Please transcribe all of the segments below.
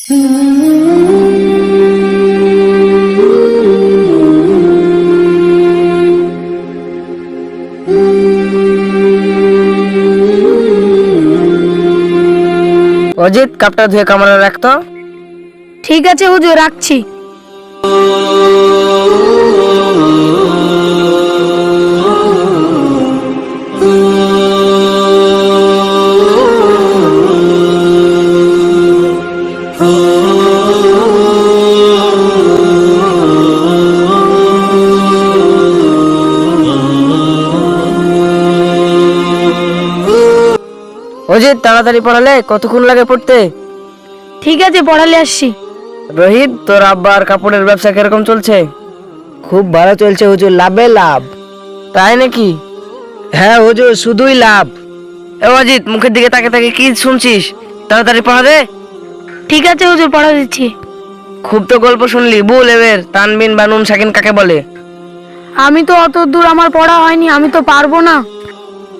অজিত, কাপটা ধুয়ে কামড়ে রাখতো। ঠিক আছে হুজুর, রাখছি। অজিত, তাড়াতাড়ি পড়ালে কতক্ষণ লাগে পড়তে? ঠিক আছে, পড়ালে আসছি। রোহিত, তোর আব্বার কাপড়ের ব্যবসা কিরকম চলছে? খুব ভালো চলছে হুজুর, লাভে লাভ। তাই নাকি? হ্যাঁ হুজুর, শুধুই লাভ। এ অজিত, মুখের দিকে তাকে তাকে কি শুনছিস? তাড়াতাড়ি পড়া দে। ঠিক আছে হুজুর, পড়া দিচ্ছি। খুব তো গল্প শুনলি, বল এবার তানবিন বা নুন সাকিন কাকে বলে? আমি তো অত দূর আমার পড়া হয়নি, আমি তো পারবো না।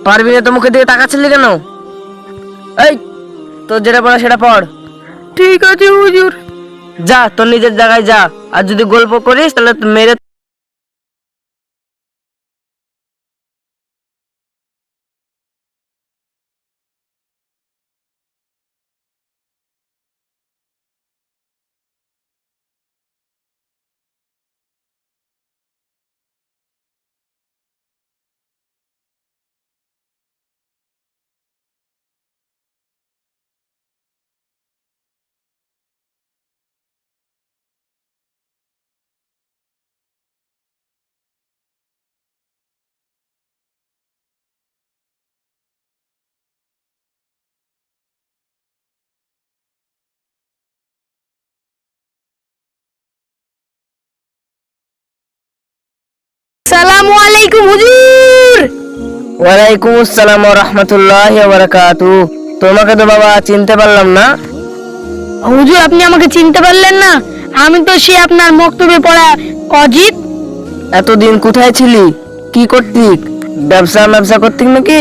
পারবি না তো মুখের দিকে তাকাচ্ছিলি কেন? এই, তোর যেটা পড়া সেটা পড়। ঠিক আছে হুজুর। যা, তোর নিজের জায়গায় যা। আর যদি গল্প করিস তাহলে মেরে আসসালামু আলাইকুম হুজুর। ওয়ালাইকুম আসসালাম ওয়া রাহমাতুল্লাহি ওয়া বারাকাতুহু। তোমাকে তো বাবা চিনতে পারলাম না। হুজুর, আপনি আমাকে চিনতে পারলেন না? আমি তো সে আপনার মক্তবে পড়া অজিত। এতদিন কোথায় ছিলি? কি করতিক? ব্যবসা করতিক নাকি?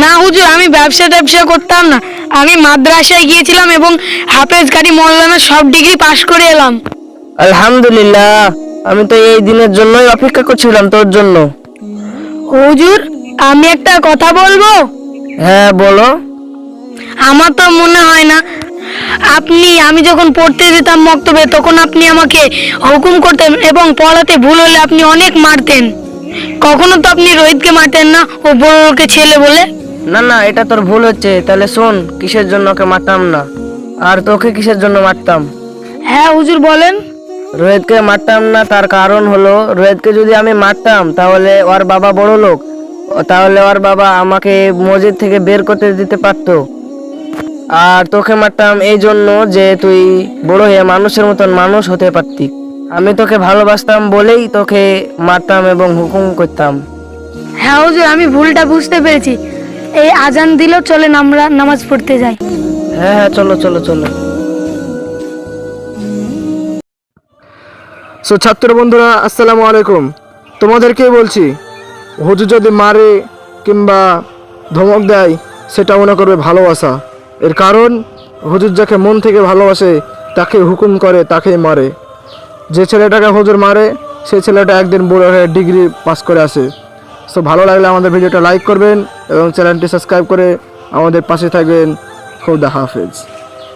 না হুজুর, আমি ব্যবসা করতাম না। আমি মাদ্রাসায় গিয়েছিলাম এবং হাফেজ কারি মৌলানা সব ডিগ্রি পাশ করে এলাম। আলহামদুলিল্লাহ, আমি তো এই দিনের জন্যই অপেক্ষা করছিলাম, তোর জন্য। হুজুর, আমি একটা কথা বলবো? হ্যাঁ, বলো। আমার তো মনে হয় না আমি যখন পড়তে যেতাম মক্তবে তখন আপনি আমাকে হুকুম করতেন এবং পড়াতে ভুল হলে আপনি অনেক মারতেন। কখনো তো আপনি রোহিতকে মারতেন না, ও বড় লোকের ছেলে বলে। না না, এটা তোর ভুল হচ্ছে। তাহলে শোন, কিসের জন্য ওকে মারতাম না আর তোকে কিসের জন্য মারতাম। হ্যাঁ হুজুর, বলেন। রোহিতকে মারতাম না, তার কারণ হলো রোহিতকে যদি আমি মারতাম তাহলে ওর বাবা বড় লোক, তাহলে ওর বাবা আমাকে মসজিদ থেকে বের করতে দিতে পারতো। আর তোকে মারতাম এই জন্য যে তুই বড় হয়ে মানুষের মতন মানুষ হতে পারতি। আমি তোকে ভালোবাসতাম বলেই তোকে মারতাম এবং হুকুম করতাম। হ্যাঁ হুজুর, আমি ভুলটা বুঝতে পেরেছি। এই আজান দিল, চলেন আমরা নামাজ পড়তে যাই। হ্যাঁ হ্যাঁ, চলো চলো চলো। ছাত্র বন্ধুরা, আসসালামু আলাইকুম। তোমাদেরকেই বলছি, হুজুর যদি মারে কিংবা ধমক দেয় সেটা মনে করবে ভালোবাসা। এর কারণ হুজুর যাকে মন থেকে ভালোবাসে তাকে হুকুম করে, তাকেই মারে। যে ছেলেটাকে হুজুর মারে সেই ছেলেটা একদিন বড় হয়ে ডিগ্রি পাস করে আসে। সো ভালো লাগলে আমাদের ভিডিওটা লাইক করবেন এবং চ্যানেলটি সাবস্ক্রাইব করে আমাদের পাশে থাকবেন। খোদা হাফেজ।